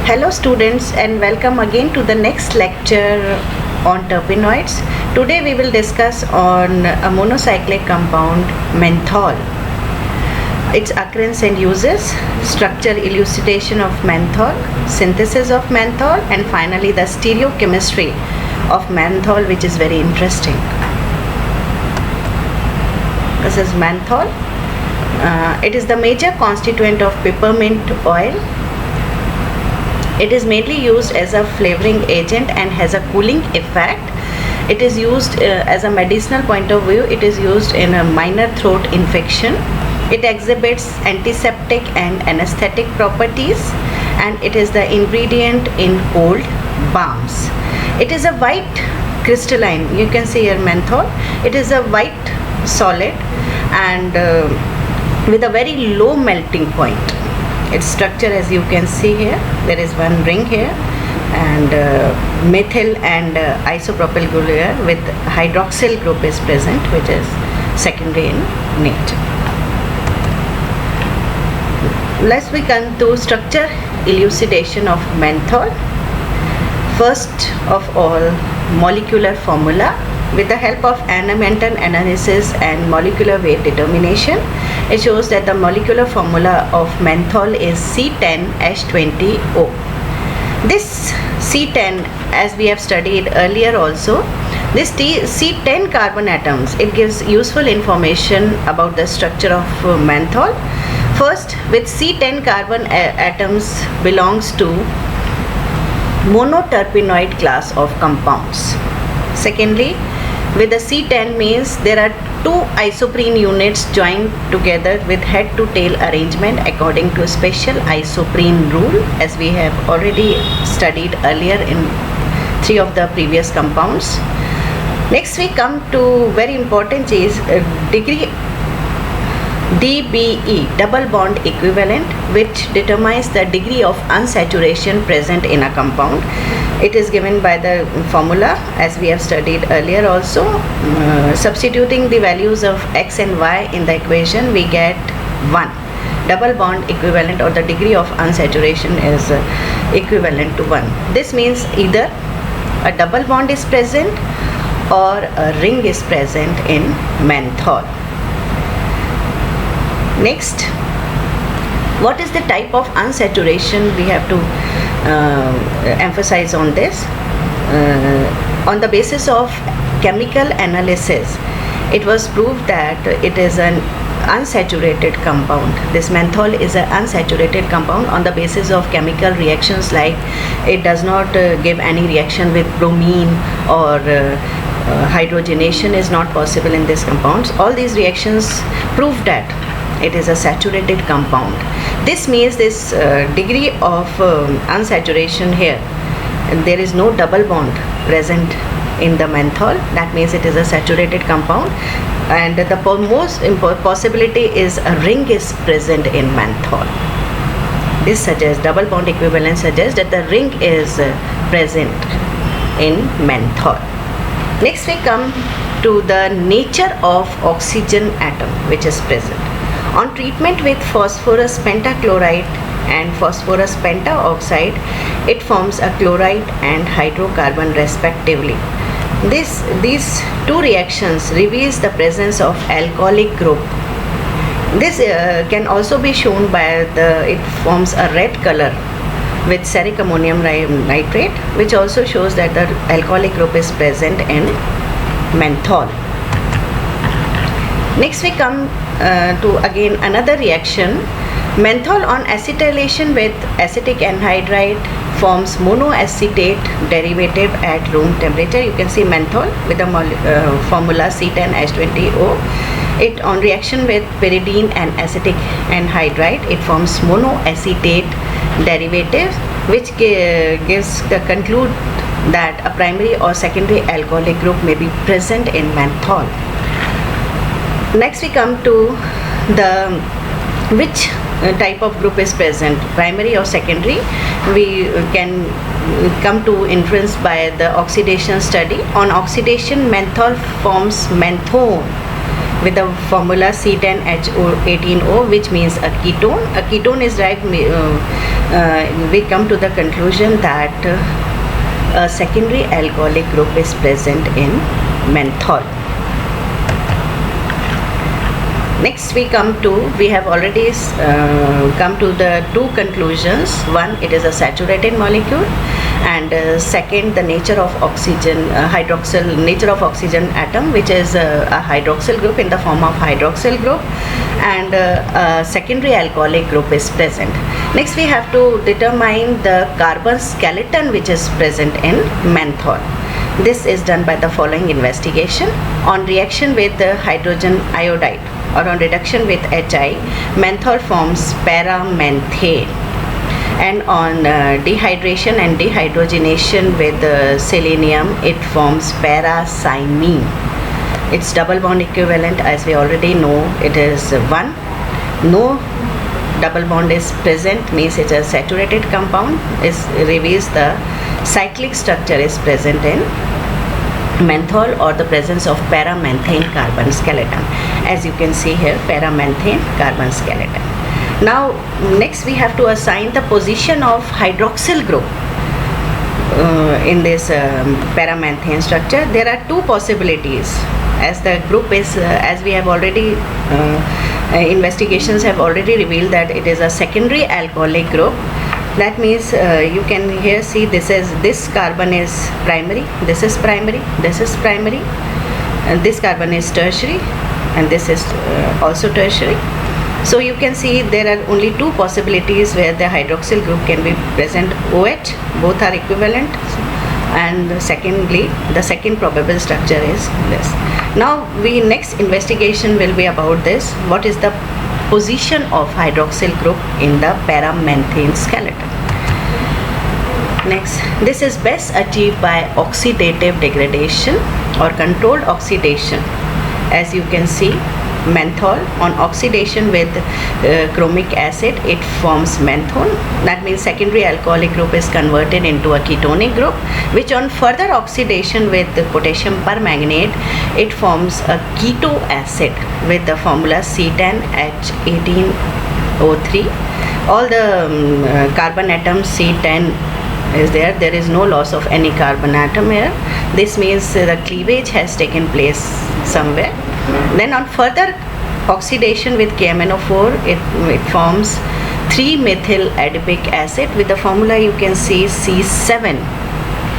Hello students and welcome again to the next lecture on terpenoids. Today we will discuss on a monocyclic compound menthol, its occurrence and uses, structure elucidation of menthol, synthesis of menthol, and finally the stereochemistry of menthol, which is very interesting. This is menthol. It is the major constituent of peppermint oil. It is mainly used as a flavoring agent and has a cooling effect. It is used as a medicinal point of view. It is used in a minor throat infection. It exhibits antiseptic and anesthetic properties, and it is the ingredient in cold balms. It is a white crystalline. You can see here menthol. It is a white solid and with a very low melting point. Its structure, as you can see here, there is one ring here and methyl and isopropyl group here with hydroxyl group is present, which is secondary in nature. Let's we come to structure elucidation of menthol. First of all, molecular formula. With the help of environmental analysis and molecular weight determination, it shows that the molecular formula of menthol is C10H20O. This C10, as we have studied earlier also, this C10 carbon atoms, it gives useful information about the structure of menthol. First, with C10 carbon atoms belongs to monoterpenoid class of compounds. Secondly, with the C10 means there are two isoprene units joined together with head to tail arrangement according to a special isoprene rule, as we have already studied earlier in three of the previous compounds. Next we come to very important is degree DBE, double bond equivalent, which determines the degree of unsaturation present in a compound. It is given by the formula, as we have studied earlier also. Substituting the values of x and y in the equation, we get 1. Double bond equivalent, or the degree of unsaturation is equivalent to 1. This means either a double bond is present or a ring is present in menthol. Next, what is the type of unsaturation? We have to emphasize on this. On the basis of chemical analysis, it was proved that it is an unsaturated compound. This menthol is an unsaturated compound on the basis of chemical reactions, like it does not give any reaction with bromine, or hydrogenation is not possible in these compounds. All these reactions prove that it is a saturated compound. This means this degree of unsaturation here, and there is no double bond present in the menthol. That means it is a saturated compound, and the most important possibility is a ring is present in menthol. This suggests, double bond equivalence suggests that the ring is present in menthol. Next we come to the nature of oxygen atom which is present. On treatment with phosphorus pentachloride and phosphorus pentaoxide, it forms a chloride and hydrocarbon respectively. These two reactions reveals the presence of alcoholic group. This can also be shown by it forms a red color with ferric ammonium nitrate, which also shows that the alcoholic group is present in menthol. Next we come to again another reaction. Menthol on acetylation with acetic anhydride forms monoacetate derivative at room temperature. You can see menthol with the formula C10H20O. It on reaction with pyridine and acetic anhydride, it forms monoacetate derivative, which gives the conclude that a primary or secondary alcoholic group may be present in menthol. Next we come to the which type of group is present, primary or secondary. We can come to inference by the oxidation study. On oxidation, menthol forms menthone with the formula C10H18O, which means a ketone. A ketone is derived, we come to the conclusion that a secondary alcoholic group is present in menthol. Next we have already come to the two conclusions. One, it is a saturated molecule, and second, the nature of oxygen, nature of oxygen atom, which is a hydroxyl group in the form of hydroxyl group, and a secondary alcoholic group is present. Next we have to determine the carbon skeleton which is present in menthol. This is done by the following investigation. On reaction with the hydrogen iodide or on reduction with HI, menthol forms para-menthane, and on dehydration and dehydrogenation with selenium, it forms para-cymene. Its double bond equivalent, as we already know, it is 1. No double bond is present, means it's a saturated compound. It reveals the cyclic structure is present in menthol, or the presence of para-menthane carbon skeleton. As you can see here, para-menthane carbon skeleton. Now next we have to assign the position of hydroxyl group in this para-menthane structure. There are two possibilities, as the group is as we have already investigations have already revealed that it is a secondary alcoholic group. That means you can here see this carbon is primary, this is primary, this is primary, and this carbon is tertiary, and this is also tertiary. So you can see there are only two possibilities where the hydroxyl group can be present. OH, both are equivalent, and secondly, the second probable structure is this. Now next investigation will be about this. What is the position of hydroxyl group in the para-menthane skeleton? Next, this is best achieved by oxidative degradation or controlled oxidation. As you can see, menthol on oxidation with chromic acid, it forms menthol. That means secondary alcoholic group is converted into a ketonic group, which on further oxidation with potassium permanganate, it forms a keto acid with the formula C10H18O3. All the carbon atoms C10 is there. There is no loss of any carbon atom here. This means the cleavage has taken place somewhere. Then on further oxidation with KMnO4, it forms 3-methyl adipic acid with the formula you can see C7.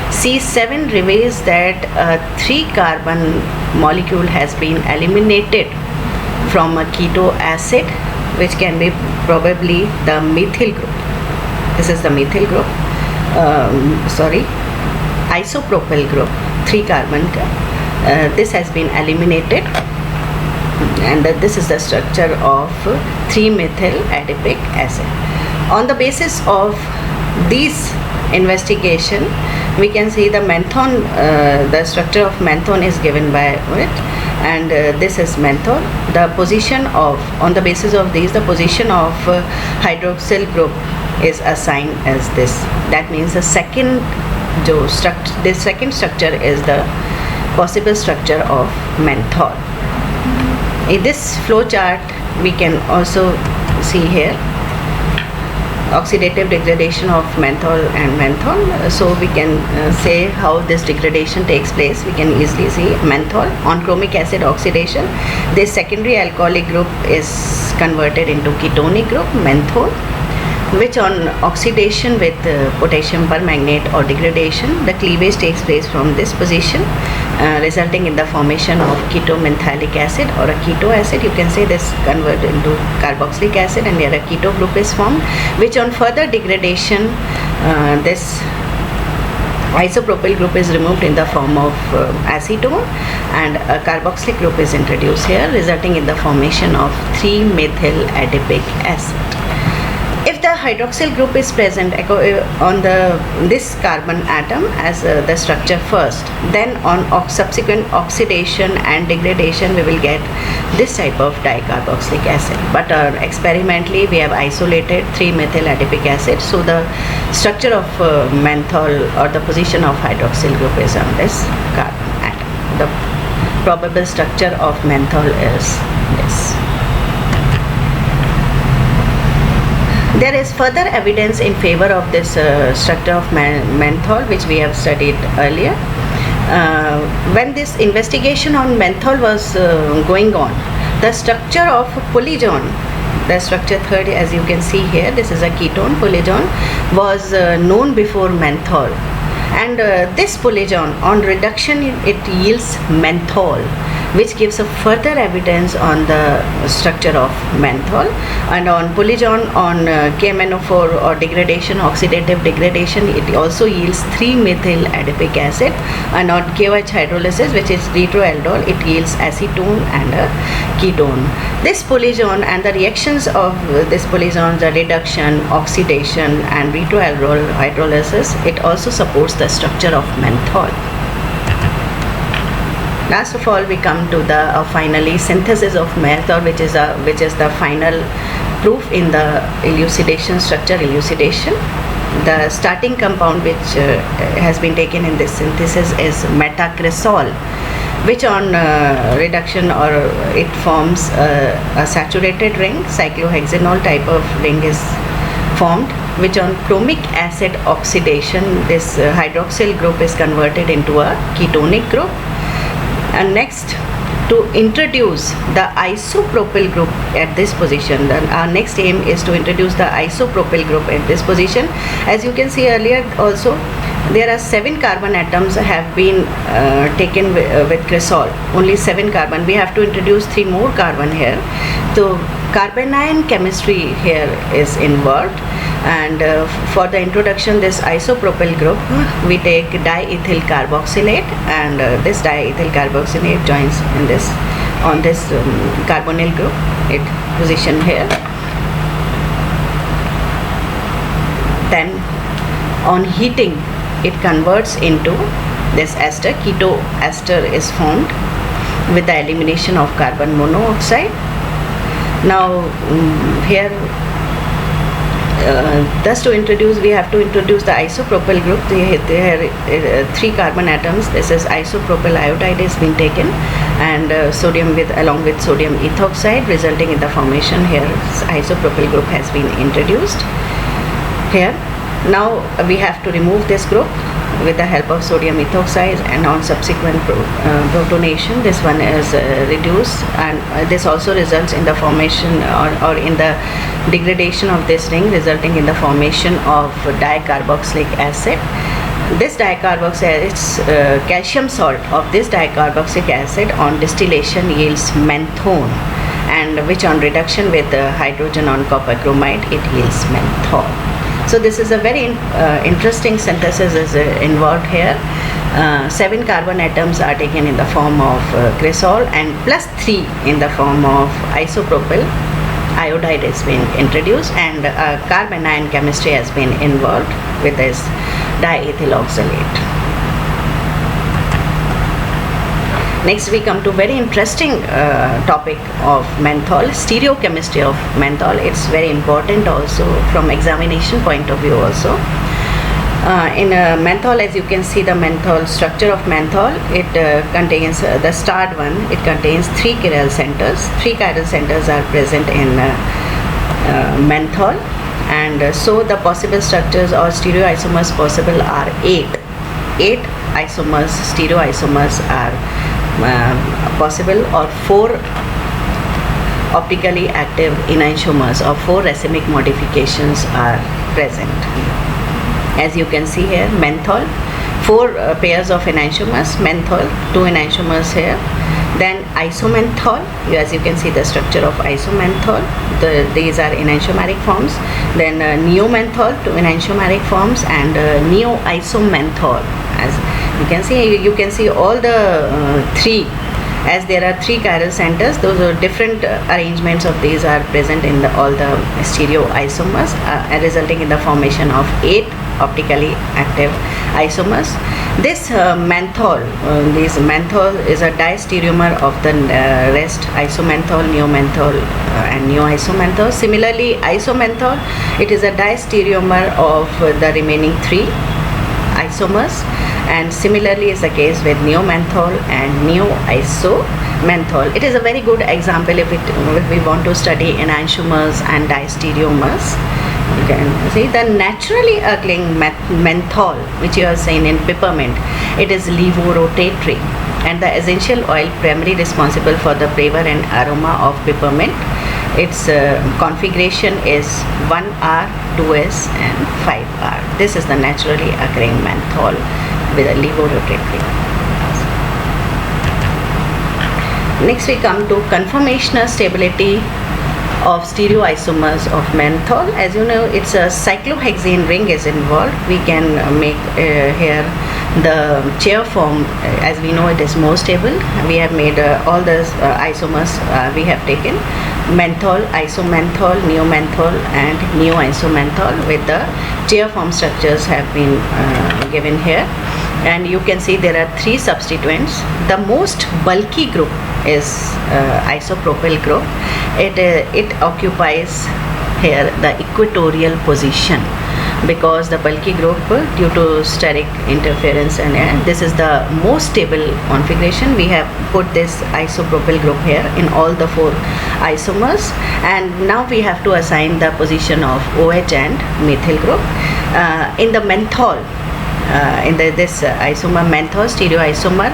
C7 reveals that a 3-carbon molecule has been eliminated from a keto acid, which can be probably the methyl group. This is the methyl group. Isopropyl group, 3-carbon. This has been eliminated, and this is the structure of 3-methyl adipic acid. On the basis of these investigation, we can see the menthol, the structure of menthol is given by it, and this is menthol. The position of, on the basis of these, the position of hydroxyl group is assigned as this. That means the second this second structure is the possible structure of menthol. In this flow chart, we can also see here oxidative degradation of menthol and menthol. So we can say how this degradation takes place. We can easily see menthol on chromic acid oxidation. This secondary alcoholic group is converted into ketonic group, menthol, which on oxidation with potassium permanganate or degradation, the cleavage takes place from this position, resulting in the formation of ketomenthalic acid or a keto acid. You can say this converted into carboxylic acid, and here a keto group is formed, which on further degradation, this isopropyl group is removed in the form of acetone, and a carboxylic group is introduced here, resulting in the formation of 3-methyl adipic acid. If the hydroxyl group is present on this carbon atom as the structure first, then on subsequent oxidation and degradation, we will get this type of dicarboxylic acid. But experimentally, we have isolated 3-methyl adipic acid. So the structure of menthol or the position of hydroxyl group is on this carbon atom. The probable structure of menthol is this. There is further evidence in favor of this structure of menthol, which we have studied earlier. When this investigation on menthol was going on, the structure of polygon, the structure third, as you can see here, this is a ketone polygon, was known before menthol. And this polygon, on reduction, it yields menthol, which gives a further evidence on the structure of menthol. And on polygon, on KMNO4 or degradation, oxidative degradation, it also yields 3-methyl adipic acid. And on KOH hydrolysis, which is retroaldol, it yields acetone and a ketone. This polygon and the reactions of this polygon, the reduction, oxidation and retroaldol hydrolysis, it also supports the structure of menthol. Last of all, we come to the finally synthesis of menthol, which is the final proof in the elucidation, structure elucidation. The starting compound which has been taken in this synthesis is metacresol, which on reduction or it forms a saturated ring, cyclohexanol type of ring is formed, which on chromic acid oxidation, this hydroxyl group is converted into a ketonic group. And next, to introduce the isopropyl group at this position, then our next aim is to introduce the isopropyl group at this position. As you can see earlier also, there are 7 carbon atoms have been taken with cresol, only 7 carbon. We have to introduce 3 more carbon here. So carbanion chemistry here is involved. And for the introduction this isopropyl group, we take diethyl carboxylate, and this diethyl carboxylate joins in this on this carbonyl group. It position here. Then on heating, it converts into this ester. Ketoester is formed with the elimination of carbon monoxide. Now here, thus to introduce, we have to introduce the isopropyl group. There are 3 carbon atoms. This is isopropyl iodide is being taken, and sodium along with sodium ethoxide, resulting in the formation here. Isopropyl group has been introduced here. Now we have to remove this group with the help of sodium ethoxide, and on subsequent protonation, this one is reduced, and this also results in the formation or in the degradation of this ring, resulting in the formation of dicarboxylic acid. This dicarboxylic calcium salt of this dicarboxylic acid on distillation yields menthone, and which on reduction with hydrogen on copper chromide, it yields menthol. So this is a very interesting synthesis is involved here. 7 carbon atoms are taken in the form of cresol, and plus 3 in the form of isopropyl iodide has been introduced, and carbanion chemistry has been involved with this diethyl oxalate. Next we come to very interesting topic of menthol, stereochemistry of menthol. It's very important also from examination point of view also. In menthol, as you can see the menthol structure of menthol, it contains the starred one, it contains 3 chiral centers. 3 chiral centers are present in menthol, and so the possible structures or stereoisomers possible are 8. 8 isomers, stereoisomers are possible, or 4 optically active enantiomers or 4 racemic modifications are present. As you can see here, menthol, 4 pairs of enantiomers, menthol, 2 enantiomers here. Then isomenthol, as you can see the structure of isomenthol, these are enantiomeric forms. Then neomenthol, 2 enantiomeric forms, and neoisomenthol. As you can see all the 3, as there are 3 chiral centers, those are different arrangements of these are present in all the stereoisomers, resulting in the formation of 8 optically active isomers. This menthol, menthol is a diastereomer of the rest, isomenthol, neomenthol, and neoisomenthol. Similarly, isomenthol, it is a diastereomer of the remaining 3 isomers, And similarly is the case with neomenthol and neo-isomenthol. It is a very good example if we want to study enantiomers and diastereomers. You can see the naturally occurring menthol, which you are saying in peppermint, it is levorotatory, and the essential oil primarily responsible for the flavor and aroma of peppermint. Its configuration is 1R, 2S and 5R. This is the naturally occurring menthol with a levorotatory. Next we come to conformational stability of stereoisomers of menthol. As you know, it's a cyclohexane ring is involved. We can make here the chair form. As we know, it is more stable. We have made all the isomers we have taken: menthol, isomenthol, neomenthol and neo-isomenthol, with the chair form structures have been given here. And you can see there are 3 substituents. The most bulky group is isopropyl group. It occupies here the equatorial position, because the bulky group, due to steric interference, and this is the most stable configuration. We have put this isopropyl group here in all the 4 isomers, and now we have to assign the position of OH and methyl group. In the menthol, in this isomer menthol stereoisomer,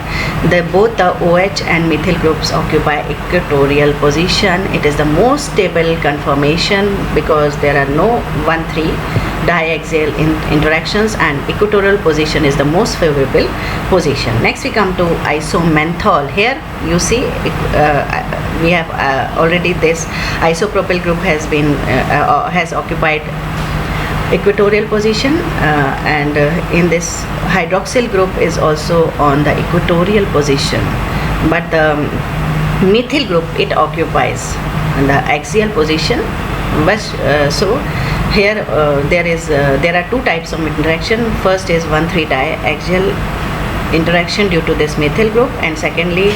both the OH and methyl groups occupy equatorial position. It is the most stable conformation because there are no 1,3 diaxial interactions, and equatorial position is the most favorable position. Next we come to isomenthol. Here you see we have already this isopropyl group has occupied equatorial position, and in this hydroxyl group is also on the equatorial position, but the methyl group, it occupies the axial position. But so here there are 2 types of interaction. First is 1,3 diaxial interaction due to this methyl group, and secondly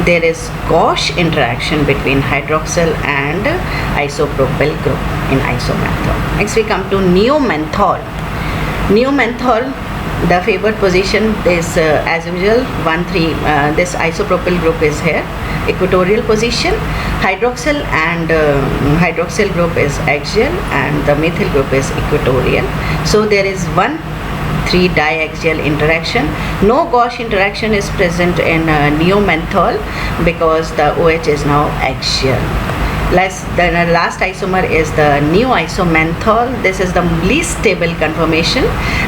there is gauche interaction between hydroxyl and isopropyl group in isomenthol. Next we come to neomenthol. Neomenthol, the favored position is as usual 1,3. This isopropyl group is here, equatorial position. Hydroxyl and hydroxyl group is axial, and the methyl group is equatorial. So there is 1,3 diaxial interaction. No gauche interaction is present in neomenthol because the OH is now axial. The last isomer is the neo-isomenthol. This is the least stable conformation.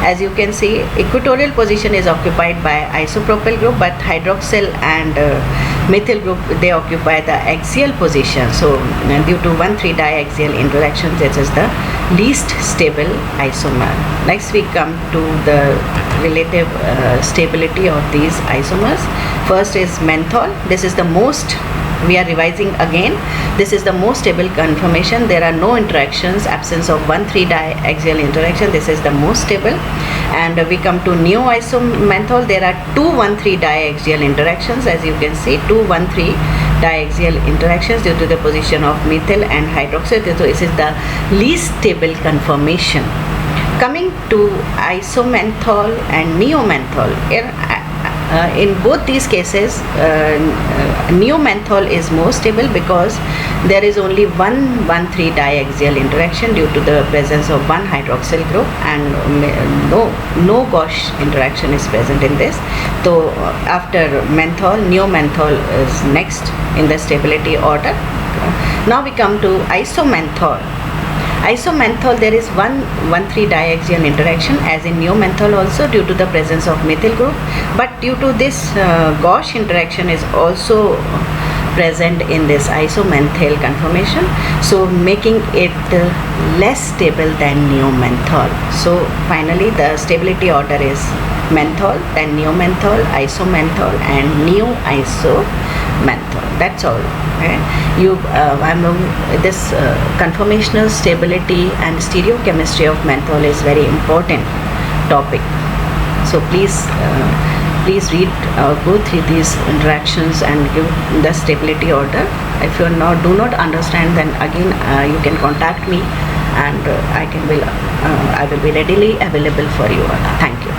As you can see, equatorial position is occupied by isopropyl group, but hydroxyl and methyl group, they occupy the axial position. So due to 1,3 diaxial interactions, this is the least stable isomer. Next we come to the relative stability of these isomers. First is menthol. This is the most, we are revising again, this is the most stable conformation. There are no interactions, absence of 1,3 diaxial interaction. This is the most stable. And we come to neo-isomenthol. There are 2 1,3 diaxial interactions. As you can see, 2 1,3 diaxial interactions due to the position of methyl and hydroxyl. So this is the least stable conformation. Coming to isomenthol and neomenthol, in both these cases neomenthol is more stable because there is only 1,3 diaxial interaction due to the presence of 1 hydroxyl group, and no gauche interaction is present in this. So after menthol, neomenthol is next in the stability order. Now we come to isomenthol. Isomenthol, there is 1,3 diaxial interaction as in neomenthol also due to the presence of methyl group, but due to this gauche interaction is also present in this isomenthol conformation, so making it less stable than neomenthol. So finally the stability order is menthol, then neomenthol, isomenthol and neo-isomenthol. That's all. Okay? This conformational stability and stereochemistry of menthol is very important topic. So please read, go through these interactions and give the stability order. If you do not understand, then again you can contact me, and I will be readily available for you. Thank you.